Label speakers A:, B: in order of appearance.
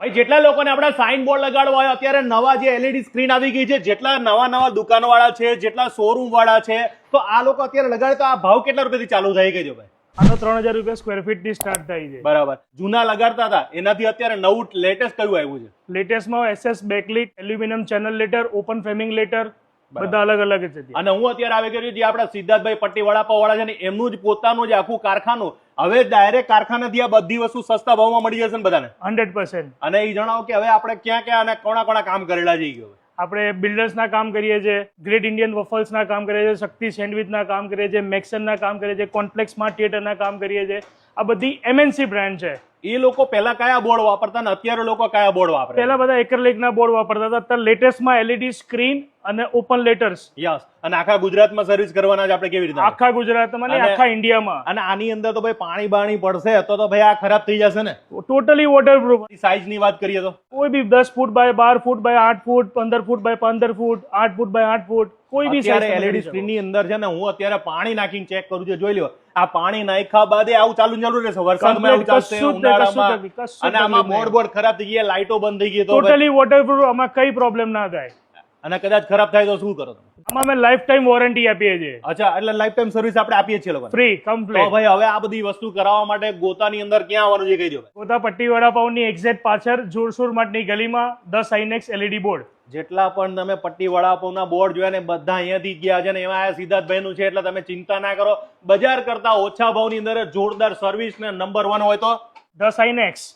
A: ભાઈ જેટલા લોકોને આપણા સાઇન બોર્ડ લગાડવા હોય અત્યારે નવા જે એલઈડી સ્ક્રીન આવી ગઈ છે, જેટલા નવા દુકાનો વાળા છે, જેટલા શોરૂમ વાળા છે, તો આ લોકો અત્યારે લગાડે તો આ ભાવ કેટલા રૂપિયાથી ચાલુ થઈ ગઈ છે ભાઈ?
B: આનો 3000 રૂપિયા સ્ક્વેર ફીટ થી સ્ટાર્ટ થાય છે.
A: બરાબર. જૂના લગાડતા હતા એનાથી અત્યારે નવું લેટેસ્ટ કયું આવ્યું છે?
B: લેટેસ્ટમાં SS backlit, aluminium channel letter, open framing letter, બધા અલગ અલગ છે.
A: અને હું અત્યારે આવી ગયો જે આપણા સિદ્ધાર્થભાઈ પટ્ટી વડાપાવ વાળા છે ને એમનું જ પોતાનું જે આખું કારખાનું, હવે ડાયરેક્ટ કારખાનેથી આ બધી વસ્તુ સસ્તા ભાવમાં મળી જશે ને બધાને?
B: 100%.
A: અને એ જણાવો કે હવે આપણે ક્યાં ક્યાં અને કોણા કામ કરેલા જઈ ગયો?
B: આપણે બિલ્ડર્સના કામ કરીએ છીએ, ગ્રેટ ઇન્ડિયન વફલ્સના કામ કરીએ છીએ, શક્તિ સેન્ડવિચના કામ કરીએ છીએ, મેક્સનના કામ કરીએ છીએ, કોમ્પ્લેક્સ સ્માર્ટ થિયેટરના કામ કરીએ છીએ. આ બધી MNC બ્રાન્ડ છે.
A: એ લોકો પહેલા કયા બોર્ડ વાપરતા ને અત્યારે લોકો કયા બોર્ડ વાપરે?
B: પહેલા બધા એક્રેલિકના બોર્ડ વાપરતા હતા, અત્યારે લેટેસ્ટમાં LED સ્ક્રીન અને ઓપન લેટર્સ.
A: યસ. અને આખા ગુજરાતમાં સર્વિસ કરવાના છે આપણે કેવી રીતે?
B: આખા ગુજરાતમાં ને આખા ઇન્ડિયામાં.
A: અને આની અંદર તો ભાઈ પાણી બાણી પડશે તો ભાઈ આ ખરાબ થઈ જશે ને?
B: Totally waterproof.
A: સાઈઝ ની વાત કરીએ તો
B: કોઈ બી 10 foot by 12 foot by 8 foot, 15 foot by 15 foot, 8 foot by 8 foot, કોઈ બી
A: અત્યારે LED સ્ક્રીન ની અંદર છે ને, હું અત્યારે પાણી નાખીને ચેક કરું છું, જોઈ લો આ પાણી નાખ્યા બાદ આવું ચાલુ રહેશે, વરસાદમાં આવું ચાલશે, ઉનાળામાં. અને આમાં બોર્ડ ખરાબ થઈ ગયા, લાઈટો બંધ થઈ ગઈ તો
B: ટોટલી વોટરપ્રૂફ, આમાં કઈ પ્રોબ્લેમ ના થાય.
A: અને કદાચ ખરાબ થાય તો શું કરો તમે?
B: આમાં અમે લાઈફ ટાઈમ વોરંટી આપીએ છીએ.
A: અચ્છા, એટલે લાઈફ ટાઈમ સર્વિસ આપણે આપીએ છીએ લોકોને
B: ફ્રી
A: તો
B: કમ્પ્લીટ.
A: ભાઈ હવે આ બધી વસ્તુ કરાવવા માટે ગોતાની અંદર ક્યાં આવવાનું છે કહી દો?
B: ગોતા પટ્ટી વડાપાવની એક્ઝેક્ટ પાછળ જોરસુર માર્ટની ગલીમાં 10 INX LED બોર્ડ.
A: જેટલા પણ તમે પટ્ટી વડાપાવના બોર્ડ જોયા ને બધા અહીંયાથી ગયા છે ને, એમાં આ સિદ્ધાર્થભાઈ નું છે, એટલે તમે ચિંતા ના કરો. બજાર કરતા ઓછા ભાવની અંદર જોરદાર સર્વિસ ને નંબર 1 હોય તો
B: 10 INX.